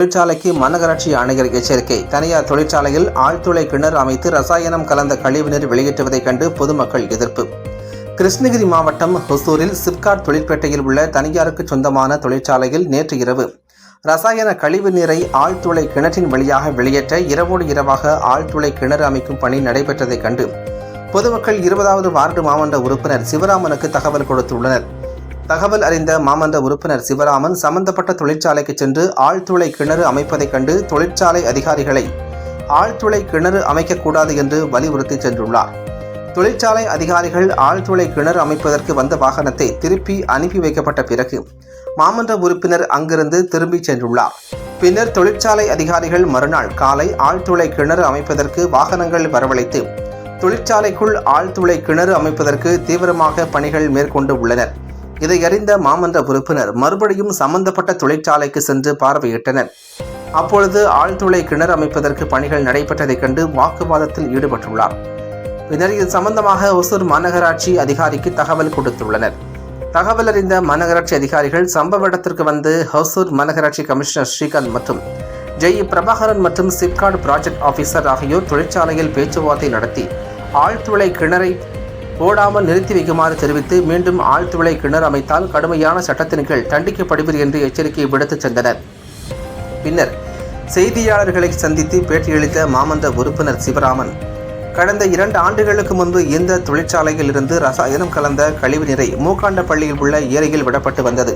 தொழிற்சாலைக்கு மாநகராட்சி ஆணையர் எச்சரிக்கை. தனியார் தொழிற்சாலையில் ஆழ்துளை கிணறு அமைத்து ரசாயனம் கலந்த கழிவுநீர் வெளியேற்றுவதைக் கண்டு பொதுமக்கள் எதிர்ப்பு. கிருஷ்ணகிரி மாவட்டம் ஹொசூரில் சிப்காட் தொழிற்பேட்டையில் உள்ள தனியாருக்கு சொந்தமான தொழிற்சாலையில் நேற்று இரவு ரசாயன கழிவு நீரை ஆழ்துளை கிணற்றின் வழியாக வெளியேற்ற இரவோடு இரவாக ஆழ்துளை கிணறு அமைக்கும் பணி நடைபெற்றதைக் கண்டு பொதுமக்கள் 20வது வார்டு மாமன்ற உறுப்பினர் சிவராமனுக்கு தகவல் கொடுத்துள்ளனர். தகவல் அறிந்த மாமன்ற உறுப்பினர் சிவராமன் சம்பந்தப்பட்ட தொழிற்சாலைக்கு சென்று ஆழ்துளை கிணறு அமைப்பதைக் கண்டு தொழிற்சாலை அதிகாரிகளை ஆழ்துளை கிணறு அமைக்கக்கூடாது என்று வலியுறுத்தி சென்றுள்ளார். தொழிற்சாலை அதிகாரிகள் ஆழ்துளை கிணறு அமைப்பதற்கு வந்த வாகனத்தை திருப்பி அனுப்பி வைக்கப்பட்ட பிறகு மாமன்ற உறுப்பினர் அங்கிருந்து திரும்பி சென்றுள்ளார். பின்னர் தொழிற்சாலை அதிகாரிகள் மறுநாள் காலை ஆழ்துளை கிணறு அமைப்பதற்கு வாகனங்கள் வரவழைத்து தொழிற்சாலைக்குள் ஆழ்துளை கிணறு அமைப்பதற்கு தீவிரமாக பணிகள் மேற்கொண்டு உள்ளனர். இதை அறிந்த மாமன்ற உறுப்பினர் மறுபடியும் சம்பந்தப்பட்ட தொழிற்சாலைக்கு சென்று பார்வையிட்டனர். அப்பொழுது ஆழ்துளை கிணறு அமைப்பதற்கு பணிகள் நடைபெற்றதைக் கண்டு வாக்குவாதத்தில் ஈடுபட்டுள்ளார். பின்னர் இது சம்பந்தமாக ஒசூர் மாநகராட்சி அதிகாரிக்கு தகவல் கொடுத்துள்ளனர். தகவல் அறிந்த மாநகராட்சி அதிகாரிகள் சம்பவ இடத்திற்கு வந்து ஹொசூர் மாநகராட்சி கமிஷனர் ஸ்ரீகாந்த் மற்றும் பிரபாகரன் மற்றும் சிப்காட் ப்ராஜெக்ட் ஆபீசர் ஆகியோர் தொழிற்சாலையில் பேச்சுவார்த்தை நடத்தி ஆழ்துளை கிணறை போடாமல் நிறுத்தி வைக்குமாறு தெரிவித்து மீண்டும் ஆழ்துளை கிணறு அமைத்தால் கடுமையான சட்டத்தின் கீழ் தண்டிக்கப்படுவீர் என்று எச்சரிக்கை விடுத்துச் சென்றனர். பின்னர் செய்தியாளர்களை சந்தித்து பேட்டியளித்த மாமன்ற உறுப்பினர் சிவராமன், கடந்த 2 ஆண்டுகளுக்கு முன்பு இந்த தொழிற்சாலையில் இருந்து ரசாயனம் கலந்த கழிவுநீரை மூக்காண்டப்பள்ளியில் உள்ள ஏரியில் விடப்பட்டு வந்தது.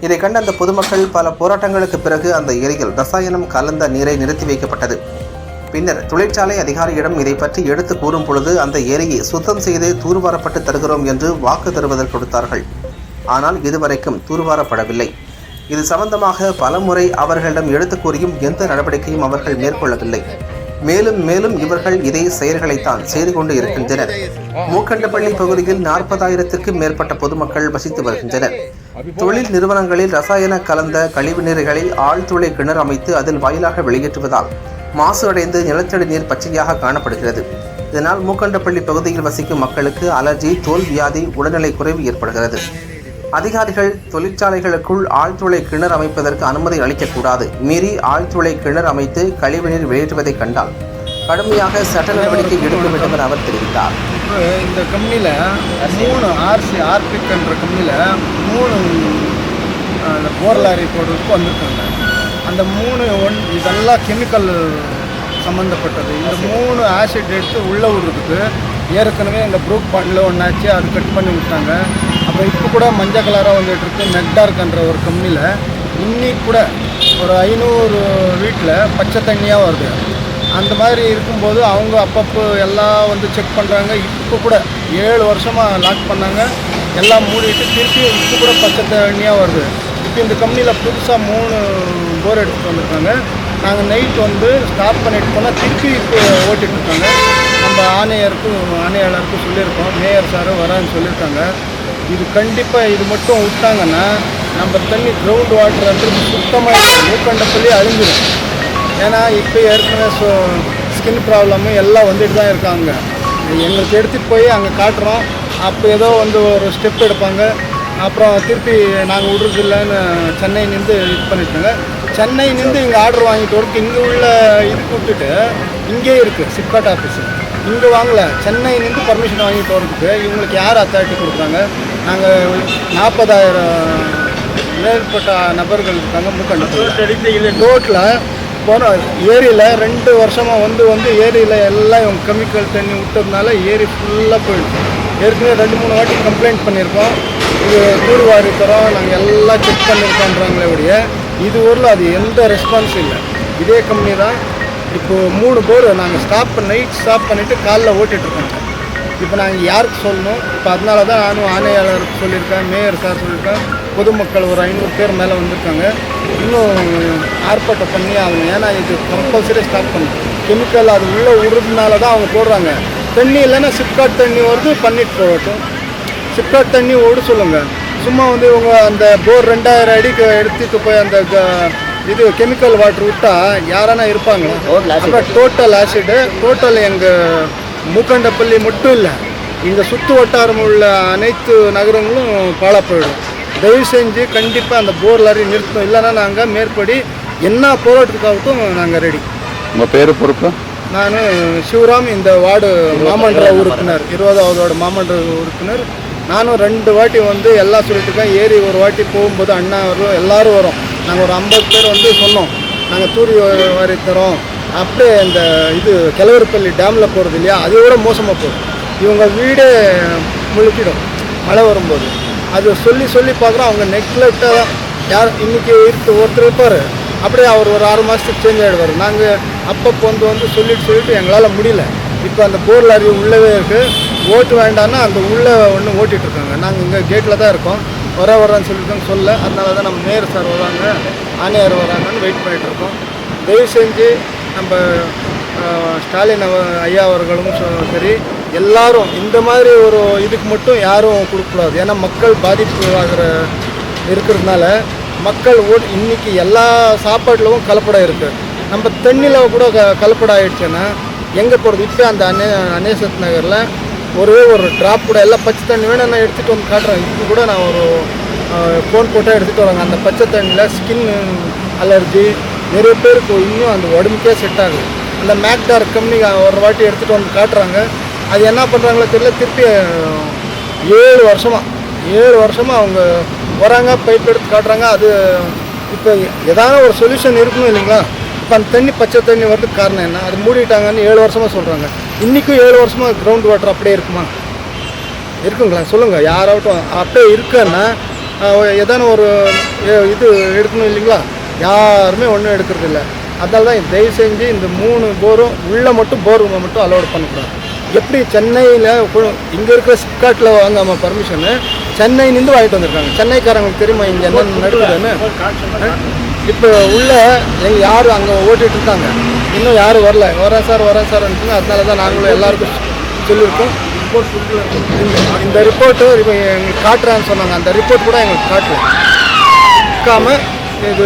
இதை கண்ட அந்த பொதுமக்கள் பல போராட்டங்களுக்கு பிறகு அந்த ஏரியில் ரசாயனம் கலந்த நீரை நிறுத்தி வைக்கப்பட்டது. பின்னர் தொழிற்சாலை அதிகாரியிடம் இதை பற்றி எடுத்து கூறும் பொழுது அந்த ஏரியை சுத்தம் செய்து தூர்வாரப்பட்டு தருகிறோம் என்று வாக்கு தருவதற்கு கொடுத்தார்கள். ஆனால் இதுவரைக்கும் தூர்வாரப்படவில்லை. இது சம்பந்தமாக பலமுறை அவர்களிடம் எடுத்து கூறியும் எந்த நடவடிக்கையும் அவர்கள் மேற்கொள்ளவில்லை. மேலும் மேலும் இவர்கள் இதே செயல்களைத்தான் செய்து கொண்டு இருக்கின்றனர். மூக்கண்டப்பள்ளி பகுதியில் 40,000க்கும் மேற்பட்ட பொதுமக்கள் வசித்து வருகின்றனர். தொழில் நிறுவனங்களில் ரசாயன கலந்த கழிவுநீர்களை ஆழ்துளை கிணறு அமைத்து அதில் வாயிலாக வெளியேற்றுவதால் மாசு அடைந்து நிலத்தடி நீர் பச்சையாக காணப்படுகிறது. இதனால் மூக்கண்டப்பள்ளி பகுதியில் வசிக்கும் மக்களுக்கு அலர்ஜி, தோல் வியாதி, உடல்நிலை குறைவு ஏற்படுகிறது. அதிகாரிகள் தொழிற்சாலைகளுக்குள் ஆழ்துளை கிணறு அமைப்பதற்கு அனுமதி அளிக்கக்கூடாது. மீறி ஆழ்துளை கிணறு அமைத்து கழிவுநீர் வெளியேற்றுவதை கண்டால் கடுமையாக சட்ட நடவடிக்கை எடுக்க வேண்டும் என அவர் தெரிவித்தார். இந்த கம்பெனியில் 3 ஆர்பிக் என்ற கம்பெனியில் 3 போர் லாரி போடுறதுக்கு வந்திருக்காங்க. அந்த 3 இதெல்லாம் கெமிக்கல் சம்மந்தப்பட்டது. இந்த 3 ஆசிட் எடுத்து உள்ளே விடுறதுக்கு ஏற்கனவே எங்கள் ப்ரூக் பாண்டில் ஒன்றாச்சு, அது கட் பண்ணி விட்டாங்க. அப்புறம் இப்போ கூட மஞ்சள் கலராக வந்துட்டுருக்கு மெக்டார்க்ன்ற ஒரு கம்பெனியில் இன்னைக்கு கூட ஒரு 500 வீட்டில் பச்சை தண்ணியாக வருது. அந்த மாதிரி இருக்கும்போது அவங்க அப்பப்போ எல்லாம் வந்து செக் பண்ணுறாங்க. இப்போ கூட 7 வருஷமாக லாக் பண்ணாங்க, எல்லாம் மூடிட்டு திருப்பி இப்போ கூட பச்சை தண்ணியாக வருது. இப்போ இந்த கம்பெனியில் புதுசாக 3 போர் எடுத்துகிட்டு வந்திருக்காங்க. நாங்கள் நைட் வந்து ஸ்டாப் பண்ணிட்டு போனால் திருப்பி இப்போ ஓட்டிகிட்ருக்காங்க. நம்ம ஆணையாளருக்கும் சொல்லியிருக்கோம், மேயர் சாரும் வரான்னு சொல்லியிருக்காங்க. இது கண்டிப்பாக இது மட்டும் விட்டாங்கன்னா நம்ம தண்ணி கிரவுண்ட் வாட்டர் வந்து சுத்தமாக மூக்கண்டப்பள்ளி அழிஞ்சிடும். ஏன்னா இப்போ ஏற்கனவே ஸ்கின் ப்ராப்ளமு எல்லாம் வந்துட்டு தான் இருக்காங்க. எங்களுக்கு எடுத்துகிட்டு போய் அங்கே காட்டுறோம். அப்போ ஏதோ வந்து ஒரு ஸ்டெப் எடுப்பாங்க, அப்புறம் திருப்பி நாங்கள் விடுறதில்லன்னு சென்னை நின்று இது பண்ணிட்டாங்க. சென்னை நின்று இங்கே ஆர்டர் வாங்கிட்டு வரக்கு இங்கே உள்ள இதுக்கு விட்டுட்டு இங்கே இருக்குது சிப்காட் ஆஃபீஸு, இங்கே வாங்கலை. சென்னை நின்று பர்மிஷன் வாங்கிட்டு வரதுக்கு இவங்களுக்கு யார் அத்தாரிட்டி கொடுக்குறாங்க? நாங்கள் 40,000 மேற்பட்ட நபர்கள் இருக்காங்க. மூக்கண்டத்தில் ரோட்டில் போன ஏரியில் 2 வருஷமாக வந்து ஏரியில் எல்லாம் இவங்க கெமிக்கல் தண்ணி விட்டதுனால ஏரி ஃபுல்லாக போயிடுது. ஏற்கனவே 2-3 வாட்டி கம்ப்ளைண்ட் பண்ணியிருக்கோம். இது தூர்வாரி தரோம், நாங்கள் எல்லாம் செக் பண்ணியிருக்கோன்றாங்களே ஒழிய இது ஊரில் அது எந்த ரெஸ்பான்ஸும் இல்லை. இதே கம்பெனி தான் இப்போது 3 போர் நாங்கள் நைட் ஸ்டாப் பண்ணிவிட்டு காலைல ஓட்டிகிட்ருக்கோங்க. இப்போ நாங்கள் யாருக்கு சொல்லணும்? இப்போ அதனால தான் நானும் ஆணையாளருக்கு சொல்லியிருக்கேன், மேயர் சார் சொல்லியிருக்கேன். பொதுமக்கள் ஒரு 500 பேர் மேலே வந்திருக்காங்க. இன்னும் ஆர்ப்பாட்டம் பண்ணி ஆகணும். ஏன்னா இது கம்பல்சரி ஸ்டாப் பண்ணணும். கெமிக்கல் அது உள்ளே விடுறதுனால தான் அவங்க போடுறாங்க. தண்ணி இல்லைன்னா சிப்காட் தண்ணி வருது, பண்ணிட்டு போகட்டும். சிப்காட் தண்ணி ஓட சொல்லுங்கள். சும்மா வந்து இவங்க அந்த போர் 2000 அடிக்கு எடுத்துகிட்டு போய் அந்த இது கெமிக்கல் வாட்டர் விட்டால் யாரானா இருப்பாங்க? அப்புறம் டோட்டல் ஆசிடு, டோட்டல் எங்கள் மூக்கண்டப்பள்ளி மட்டும் இல்லை, இந்த சுற்று வட்டாரம் உள்ள அனைத்து நகரங்களும் பாழா போயிடும். தயவு செஞ்சு கண்டிப்பாக அந்த போர் லாரி நிறுத்தணும். இல்லைன்னா நாங்கள் மேற்படி என்ன போராட்டத்துக்காகட்டும் நாங்கள் ரெடி. உங்கள் பேர் பொறுப்பு? நான் சிவராம், இந்த வார்டு மாமன்ற உறுப்பினர், 20வது வார்டு மாமன்ற உறுப்பினர். நானும் 2 வாட்டி வந்து எல்லாம் சொல்லிட்டுருக்கேன். ஏறி ஒரு வாட்டி போகும்போது அண்ணா வரும், எல்லோரும் வரும். நாங்கள் ஒரு 50 பேர் வந்து சொன்னோம், நாங்கள் தூரி வாரி தரோம். அப்படியே இந்த இது கிழவரப்பள்ளி டேமில் போகிறது இல்லையா, அது விட மோசமாக போகுது. இவங்க வீடே முழுக்கிடும் மழை வரும்போது. அது சொல்லி பார்க்குறோம். அவங்க நெக்லெக்டாக தான். யார் இன்றைக்கி ஒருத்தர் இருப்பார், அப்படியே அவர் ஒரு 6 மாதத்துக்கு சேஞ்ச் ஆகிடுவார். நாங்கள் அப்பப்போ வந்து சொல்லிட்டு எங்களால் முடியல. இப்போ அந்த போர் லாரி உள்ளவே இருக்குது. ஓட்டு வேண்டான்னா அந்த உள்ளே ஒன்று ஓட்டிகிட்ருக்காங்க. நாங்கள் இங்கே கேட்டில் தான் இருக்கோம். வரேன்னு சொல்லியிருக்கோங்க அதனால தான் நம்ம மேயர் சார் வராங்க, ஆணையர் வராங்கன்னு வெயிட் பண்ணிகிட்ருக்கோம். தயவு செஞ்சு நம்ம ஸ்டாலின் ஐயா அவர்களும் சரி, எல்லாரும் இந்த மாதிரி ஒரு இதுக்கு மட்டும் யாரும் கொடுக்கக்கூடாது. ஏன்னா மக்கள் பாதிப்பு இருக்கிறதுனால மக்கள் இன்றைக்கி எல்லா சாப்பாட்டிலும் கலப்படம் இருக்குது. நம்ம தண்ணியில் கூட கலப்படம் ஆகிடுச்சுன்னா எங்கே போகிறது? இப்போ அந்த அநேசத் நகரில் ஒரு ட்ராப் கூட எல்லாம் பச்சை தண்ணி வேணும், நான் எடுத்துகிட்டு வந்து காட்டுறேன். இப்போ கூட நான் ஒரு ஃபோன் போட்டால் எடுத்துகிட்டு வராங்க. அந்த பச்சை தண்ணியில் ஸ்கின் அலர்ஜி நிறைய பேருக்கு இன்னும் அந்த உடம்புக்கே செட் ஆகுது. அந்த மேக்டார் கம்பெனி ஒரு வாட்டி எடுத்துகிட்டு வந்து காட்டுறாங்க. அது என்ன பண்ணுறாங்களோ தெரியல. திருப்பி 7 வருஷமாக அவங்க வராங்க, பைப் எடுத்து காட்டுறாங்க. அது இப்போ ஏதாவது ஒரு சொல்யூஷன் இருக்கணும் இல்லைங்களா? இப்போ அந்த தண்ணி பச்சை தண்ணி வரதுக்கு காரணம் என்ன? அது மூடிட்டாங்கன்னு 7 வருஷமாக சொல்கிறாங்க. இன்றைக்கும் 7 வருஷமாக கிரவுண்ட் வாட்டர் அப்படியே இருக்குமா? இருக்குங்களா? சொல்லுங்கள். யாராகட்டும் அப்படியே இருக்குன்னா ஏதான ஒரு இது எடுக்கணும் இல்லைங்களா? யாருமே ஒன்றும் எடுக்கிறதில்ல. அதனால தான் தயவு செஞ்சு இந்த 3 போரும் உள்ளே மட்டும் போருங்க மட்டும் அலோடு பண்ணக்கூடாது. எப்படி சென்னையில் இங்கே இருக்கிற சிப்காட்டில் வாங்காமல் பர்மிஷனு சென்னையிலேருந்து வாங்கிட்டு வந்திருக்காங்க. சென்னைக்காரங்களுக்கு தெரியுமா இங்கே என்ன நடக்குதுன்னு? இப்போ உள்ள எங்கள் யாரும் அங்கே ஓட்டிகிட்டு இருக்காங்க, இன்னும் யாரும் வரேன் சார்ன்ட்டுங்க. அதனால தான் நாங்களும் எல்லாருக்கும் சொல்லியிருக்கோம். இந்த ரிப்போர்ட்டு இப்போ எங்களுக்கு காட்டுறேன்னு சொன்னாங்க. அந்த ரிப்போர்ட் கூட எங்களுக்கு காட்டாமல் இது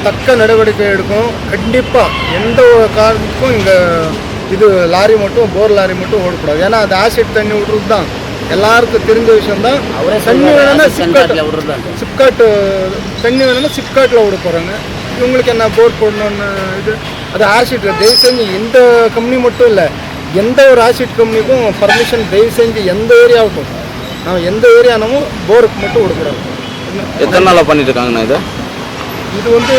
தக்க நடவடிக்கை எடுக்கும். கண்டிப்பாக எந்த ஒரு காரணத்துக்கும் இங்கே இது லாரி மட்டும் போர் லாரி மட்டும் ஓடக்கூடாது. ஏன்னா அது ஆசிட் தண்ணி விட்றது தான் எல்லாருக்கும் தெரிஞ்ச விஷயம் தான். தண்ணி வேணும்னா சிப்காட்டு தண்ணி வேணும்னா சிப்காட்டில் விட போகிறாங்க. இவங்களுக்கு என்ன போர் போடணுன்னு இது அது ஆசிட். தயவு செஞ்சு எந்த கம்பெனி மட்டும் இல்லை, எந்த ஒரு ஆசிட் கம்பெனிக்கும் பர்மிஷன் தயவு செஞ்சு எந்த ஏரியாவுக்கும் நான் எந்த ஏரியானமோ போருக்கு மட்டும் விடக்கூடாது. எத்தனை நாளாக பண்ணிட்டு இருக்காங்கண்ணா இது? இது வந்து